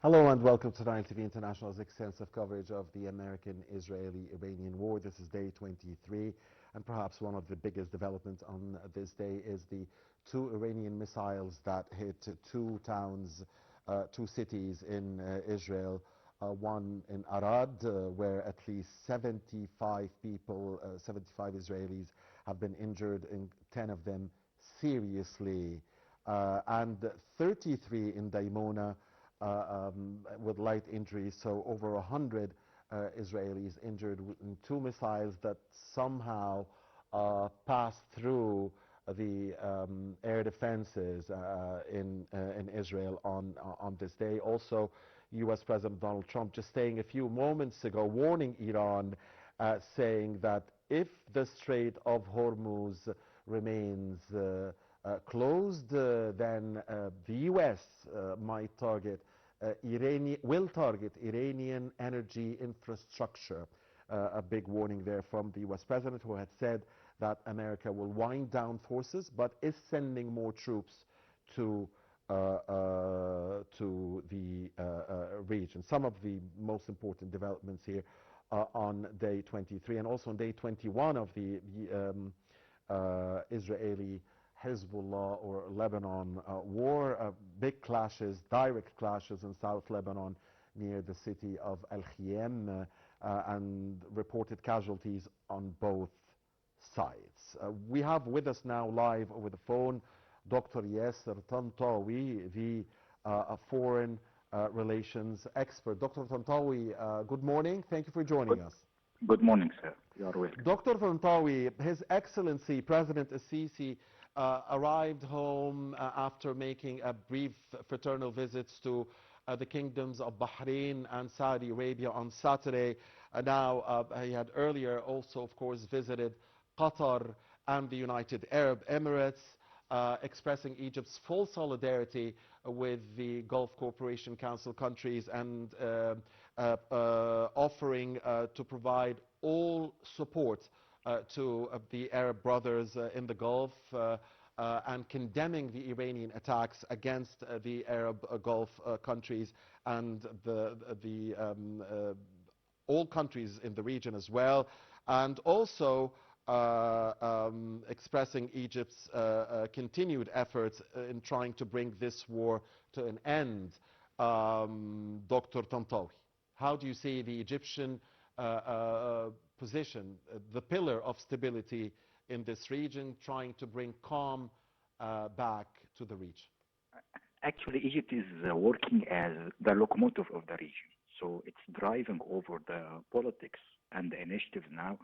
Hello and welcome to Nile TV International's extensive coverage of the American-Israeli-Iranian war. This is day 23, and perhaps one of the biggest developments on this day is the two Iranian missiles that hit two towns, two cities in Israel. One in Arad, where at least 75 people, 75 Israelis have been injured, and 10 of them seriously, and 33 in Daimona, with light injuries, so over 100 Israelis injured in two missiles that somehow passed through the air defenses in Israel on this day. Also, U.S. President Donald Trump just saying a few moments ago, warning Iran, saying that if the Strait of Hormuz remains closed, then the U.S. might target will target Iranian energy infrastructure. A big warning there from the U.S. President, who had said that America will wind down forces, but is sending more troops to the region. Some of the most important developments here on day 23 and also on day 21 of the Israeli Hezbollah or Lebanon war, big clashes, direct clashes in South Lebanon near the city of Al-Khiyam, and reported casualties on both sides. We have with us now live over the phone Dr. Yasser Tantawy, the foreign relations expert. Dr. Tantawy, good morning. Thank you for joining us. Good morning, sir. You are welcome. Dr. Tantawy, His Excellency President Assisi arrived home after making a brief fraternal visits to the kingdoms of Bahrain and Saudi Arabia on Saturday. Now, he had earlier also, of course, visited Qatar and the United Arab Emirates, expressing Egypt's full solidarity with the Gulf Cooperation Council countries and offering to provide all support to the Arab brothers in the Gulf, and condemning the Iranian attacks against the Arab Gulf countries and all countries in the region as well, and also expressing Egypt's continued efforts in trying to bring this war to an end. Dr. Tantawy, how do you see the Egyptian position, the pillar of stability in this region, trying to bring calm back to the region? Actually, Egypt is working as the locomotive of the region. So it's driving over the politics and the initiatives now,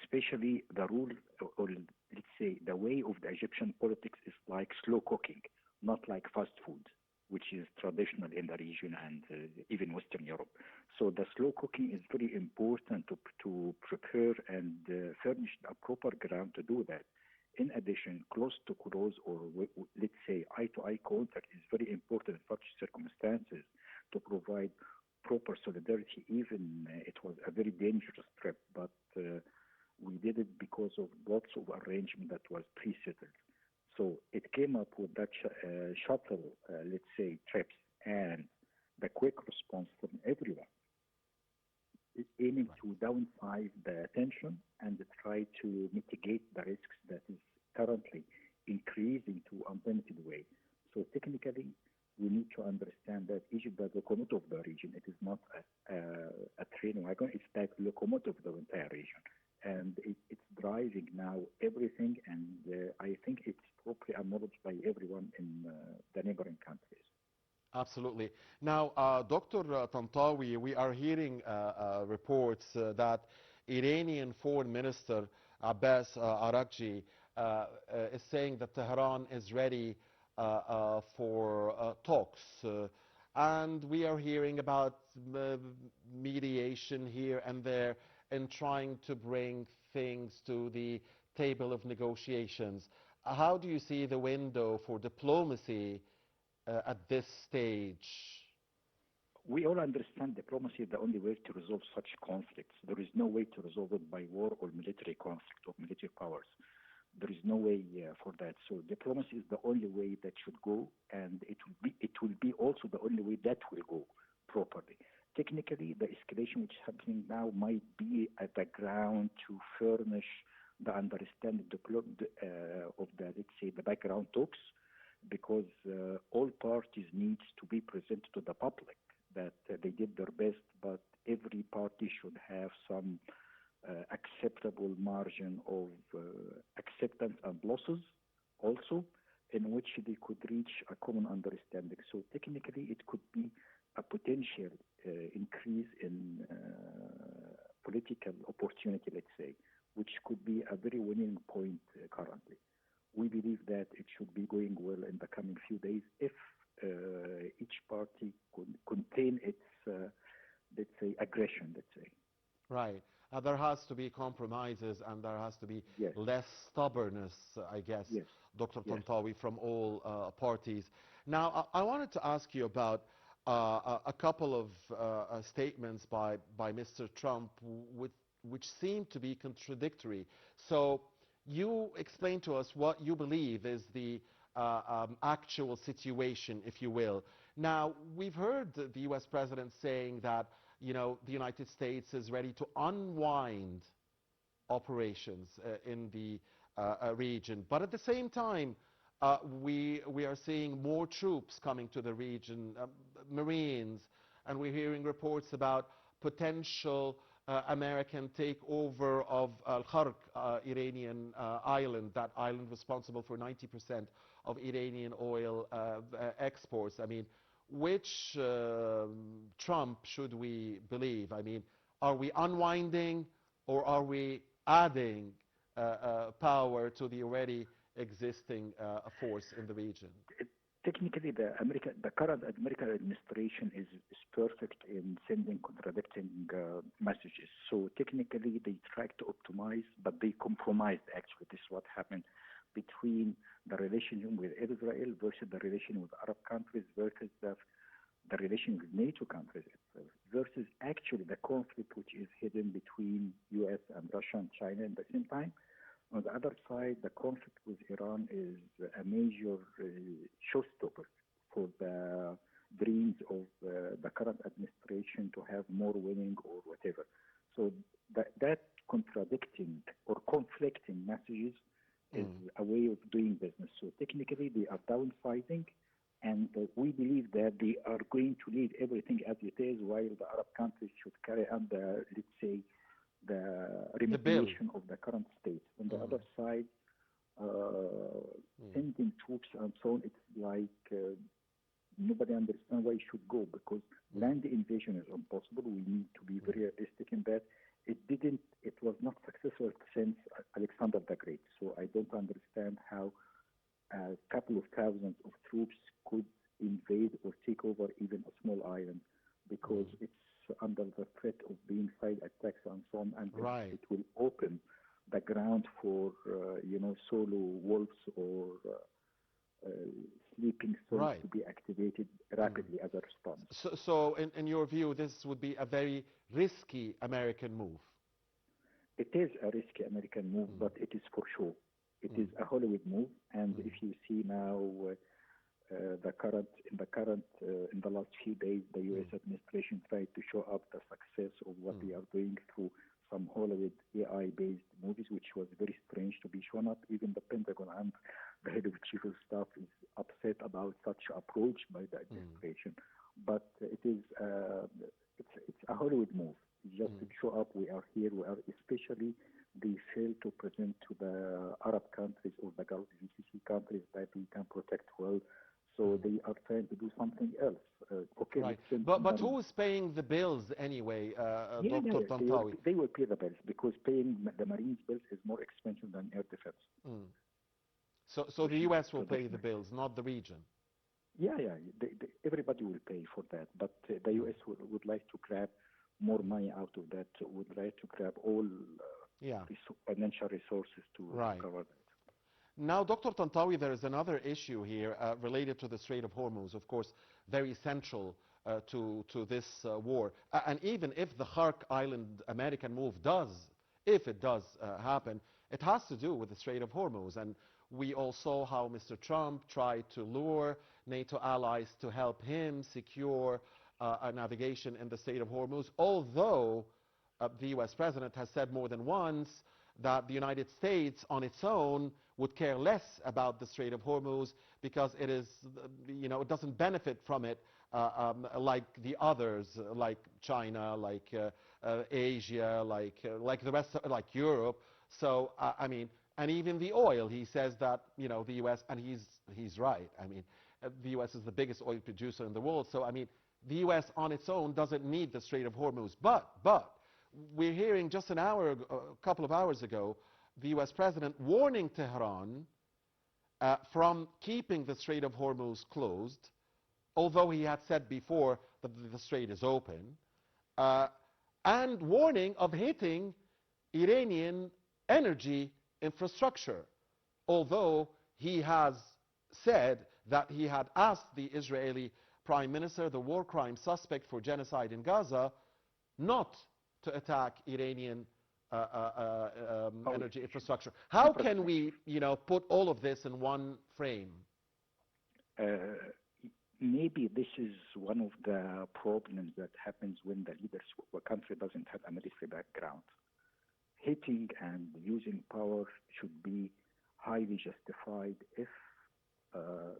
especially the rule, or let's say the way of the Egyptian politics is like slow cooking, not like fast food, which is traditional in the region and even Western Europe. So the slow cooking is very important to prepare and furnish a proper ground to do that. In addition, close to close, or let's say eye-to-eye contact is very important in such circumstances to provide proper solidarity. Even it was a very dangerous trip, but we did it because of lots of arrangement that was pre-settled. So it came up with that shuttle, let's say, trips and the quick response from everyone. It's aiming to downsize the tension and try to mitigate the risks that is currently increasing to unlimited way. So technically, we need to understand that Egypt is the locomotive of the region. It is not a train wagon. It's like locomotive of the entire region. And it's driving now everything, and I think it's properly acknowledged by everyone in the neighboring countries. Absolutely. Now, Dr. Tantawy, we are hearing reports that Iranian Foreign Minister Abbas Araghchi is saying that Tehran is ready for talks. And we are hearing about mediation here and there in trying to bring things to the table of negotiations. How do you see the window for diplomacy at this stage? We all understand diplomacy is the only way to resolve such conflicts. There is no way to resolve it by war or military conflict or military powers. There is no way for that. So diplomacy is the only way that should go, and it will be also the only way that will go. properly. Technically, the escalation which is happening now might be at the ground to furnish the understanding of the, let's say, the background talks, because all parties needs to be presented to the public that they did their best, but every party should have some acceptable margin of acceptance and losses also, in which they could reach a common understanding. So technically, it could be a potential increase in political opportunity, let's say, which could be a very winning point currently. We believe that it should be going well in the coming few days if each party could contain its, let's say, aggression, let's say. Right. There has to be compromises and there has to be Yes. less stubbornness, I guess, Yes. Dr. Yes. Tantawy, from all parties. Now, I wanted to ask you about a couple of statements by Mr. Trump which seem to be contradictory. So you explain to us what you believe is the actual situation, if you will. Now, we've heard the U.S. president saying that, you know, the United States is ready to unwind operations in the region. But at the same time, we are seeing more troops coming to the region, Marines, and we're hearing reports about potential American takeover of Al-Khark, Iranian island, that island responsible for 90% of Iranian oil exports. I mean, which Trump should we believe? I mean, are we unwinding or are we adding power to the already existing force in the region? Technically, the current American administration is perfect in sending contradicting messages. So technically, they try to optimize, but they compromised. Actually, this is what happened between the relationship with Israel versus the relation with Arab countries versus the relation with NATO countries versus actually the conflict which is hidden between U.S. and Russia and China at the same time. On the other side, the conflict with Iran is a major showstopper for the dreams of the current administration to have more winning or whatever. So that contradicting or conflicting messages is a way of doing business. So technically, they are downsizing, and we believe that they are going to leave everything as it is, while the Arab countries should carry on the, let's say, the remediation of the current state. On the other side, sending troops and so on, it's like nobody understands why it should go, because land invasion is impossible. We need to be very realistic in that. It was not successful since Alexander the Great. So I don't understand how a couple of thousands of troops could invade or take over even a small island, because it's under the threat of being side attacks and so on, and it will open the ground for solo wolves or sleeping cells to be activated rapidly as a response. So in your view, this would be a very risky American move? It is a risky American move, but it is for sure. It is a Hollywood move, and if you see now in the last few days, the U.S. administration tried to show up the success of what they are doing through some Hollywood AI-based movies, which was very strange to be shown up. Even the Pentagon and the head of chief of staff is upset about such approach by the administration. But it is it's a Hollywood move. It's just to show up, we are here, we are, especially they fail to present to the Arab countries or the Gulf GCC countries that we can protect well. So they are trying to do something else. But who is paying the bills anyway, Dr. Tantawy? They will pay the bills, because paying the Marines' bills is more expensive than air defense. So the U.S. will pay the bills, not the region? Yeah. Everybody will pay for that. But the U.S. would like to grab more money out of that, would like to grab all financial resources to cover that. Now, Dr. Tantawy, there is another issue here related to the Strait of Hormuz, of course, very central to this war. And even if the Khark Island American move if it does happen, it has to do with the Strait of Hormuz. And we all saw how Mr. Trump tried to lure NATO allies to help him secure navigation in the Strait of Hormuz, although the U.S. president has said more than once that the United States on its own would care less about the Strait of Hormuz because it is, it doesn't benefit from it like the others, like China, like Asia, like the rest, like Europe. So, I mean, and even the oil, he says that, the U.S., and he's right. I mean, the U.S. is the biggest oil producer in the world. So, I mean, the U.S. on its own doesn't need the Strait of Hormuz. But we're hearing just a couple of hours ago, the U.S. president warning Tehran from keeping the Strait of Hormuz closed, although he had said before that the strait is open, and warning of hitting Iranian energy infrastructure, although he has said that he had asked the Israeli Prime Minister, the war crime suspect for genocide in Gaza, not to attack Iranian energy infrastructure. How can we, put all of this in one frame? Maybe this is one of the problems that happens when the leaders of a country doesn't have a military background. Hitting and using power should be highly justified if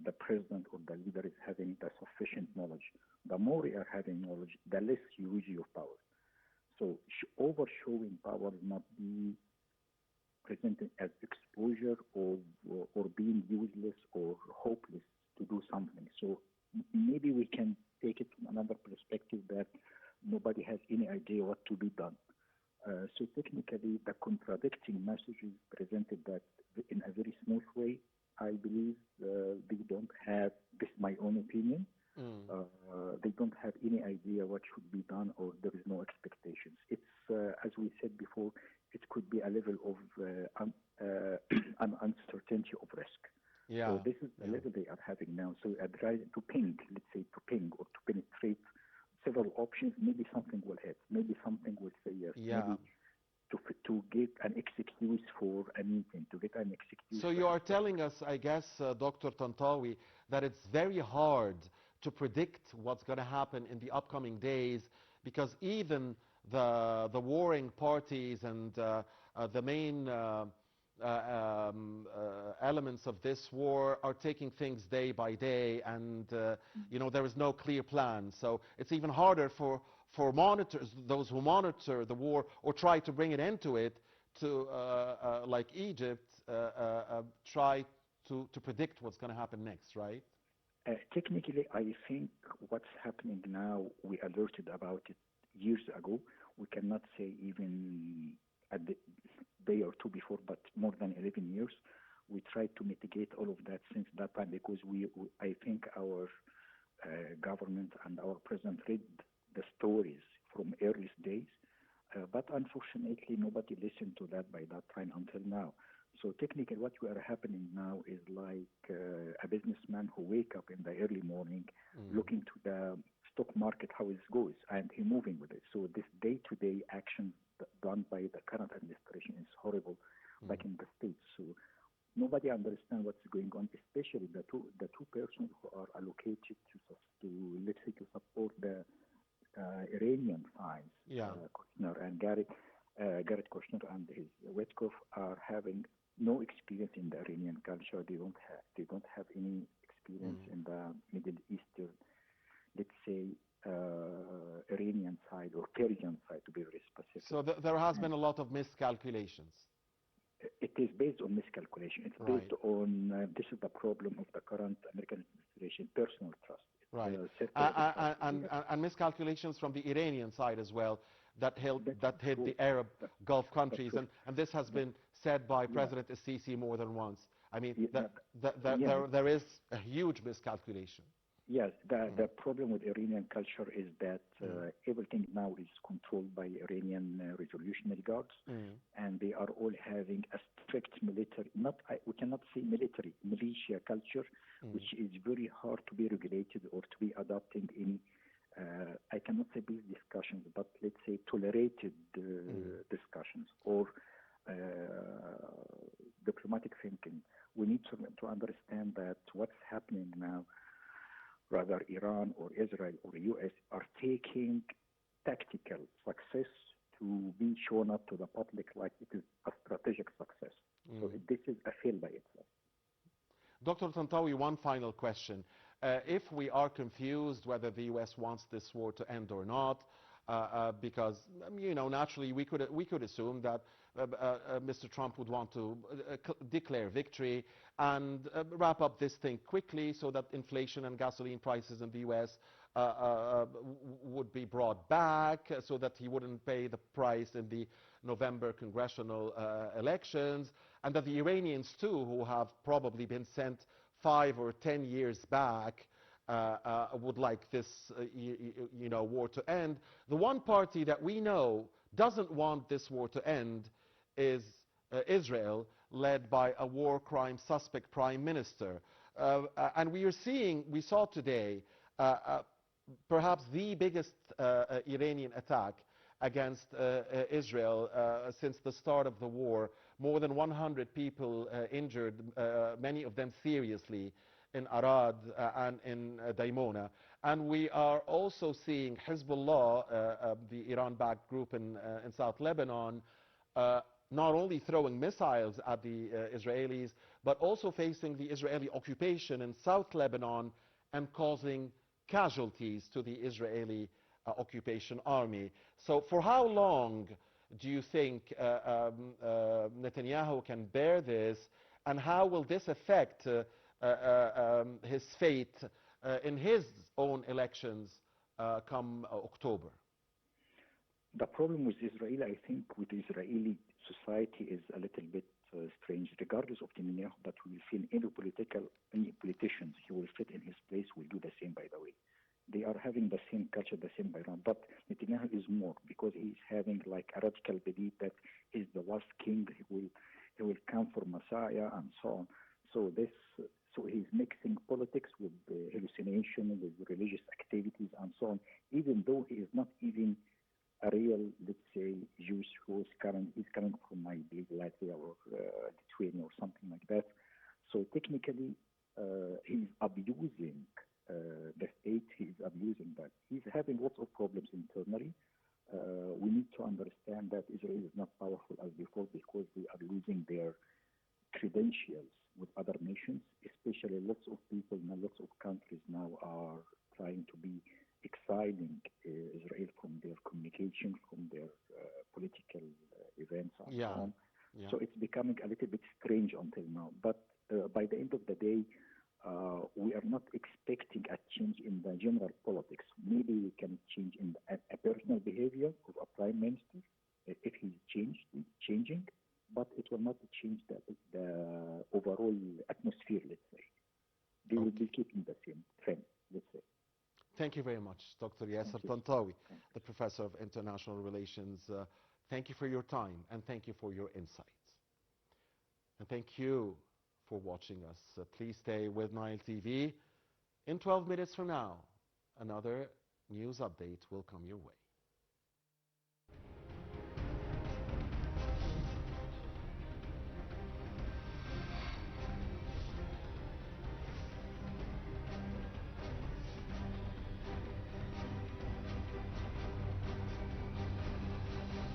the president or the leader is having the sufficient knowledge. The more we are having knowledge, the less use of power. So overshowing power will not be presented as exposure or being useless or hopeless to do something. So maybe we can take it from another perspective that nobody has any idea what to be done. So technically, the contradicting messages presented that in a very smooth way, I believe they don't have, this is my own opinion, they don't have any idea what should be done, or there is no expectations. It's, as we said before, it could be a level of an uncertainty of risk. Yeah. So this is the level they are having now. So I try to ping, let's say to ping or to penetrate several options. Maybe something will hit. Maybe something will say yes. Yeah. Maybe to get an excuse for a meeting, to get an excuse. So you are telling us, I guess, Dr. Tantawy, that it's very hard to predict what's going to happen in the upcoming days, because even the warring parties and the main elements of this war are taking things day by day, and there is no clear plan. So it's even harder for monitors, those who monitor the war or try to bring an end to it, to like Egypt, try to predict what's going to happen next, right? Technically, I think what's happening now, we alerted about it years ago. We cannot say even a day or two before, but more than 11 years. We tried to mitigate all of that since that time, because I think our government and our president read the stories from earliest days, but unfortunately nobody listened to that by that time until now. So technically what we are happening now is like a businessman who wake up in the early morning looking to the stock market, how it goes, and he moving with it. So this day-to-day action done by the current administration is horrible, like in the States. So nobody understands what's going on, especially the two persons who are allocated to let's say to support the Iranian side. Kushner and Garrett Kushner and his Witkoff are having no experience in the Iranian culture. They don't have any experience in the Middle Eastern, let's say, Iranian side or Persian side, to be very specific. So there has been a lot of miscalculations. It is based on miscalculation. It's based on, this is the problem of the current American administration, personal trust. Right. And miscalculations from the Iranian side as well, that hit the Arab Gulf countries. And this has been said by President Sisi more than once. I mean, there is a huge miscalculation. Yes, the problem with Iranian culture is that everything now is controlled by Iranian Revolutionary Guards, and they are all having a strict military, we cannot say military, militia culture, which is very hard to be regulated or to be adopting in, I cannot say peace discussions, but let's say tolerated discussions or diplomatic thinking. We need to understand that what's happening now, rather Iran or Israel or US, are taking tactical success to be shown up to the public like it is a strategic success. So this is a fail by itself. Dr. Tantawy, one final question. If we are confused whether the U.S. wants this war to end or not, because, naturally we could assume that Mr. Trump would want to declare victory and wrap up this thing quickly so that inflation and gasoline prices in the U.S. Would be brought back, so that he wouldn't pay the price in the November congressional elections, and that the Iranians too, who have probably been sent 5 or 10 years back, would like this war to end. The one party that we know doesn't want this war to end is Israel, led by a war crime suspect prime minister. And we saw today perhaps the biggest Iranian attack against Israel since the start of the war. More than 100 people injured, many of them seriously, in Arad and in Daimona. And we are also seeing Hezbollah, the Iran-backed group in South Lebanon, not only throwing missiles at the Israelis, but also facing the Israeli occupation in South Lebanon and causing casualties to the Israeli occupation army. So for how long do you think Netanyahu can bear this, and how will this affect his fate in his own elections come October? The problem with Israel, I think, with Israeli society is a little bit strange. Regardless of Netanyahu, that we will feel any politicians he will fit in his place will do the same, by the way. They are having the same culture, the same background, but Netanyahu is more, because he's having like a radical belief that he's the last king, he will come for Messiah and so on. So he's mixing politics with hallucination, with religious activities and so on, even though he is not even a real, let's say, Jewish he's coming from maybe Latvia or Lithuania or something like that. So technically, he's abusing the state, he's abusing that. He's having lots of problems internally. We need to understand that Israel is not powerful as before, because they are losing their credentials with other nations, especially lots of people and lots of countries now are trying to be exiling Israel from their communication, from their political events and so on. Yeah. So it's becoming a little bit strange until now. But by the end of the day, we are not expecting a change in the general politics. Maybe we can change in a personal behavior of a prime minister if he's changing, but it will not change the overall atmosphere, let's say. They will be keeping the same trend, let's say. Thank you very much, Dr. Yasser Tantawy, the Professor of International Relations. Thank you for your time, and thank you for your insights. And thank you for watching us. Please stay with Nile TV. In 12 minutes from now, another news update will come your way.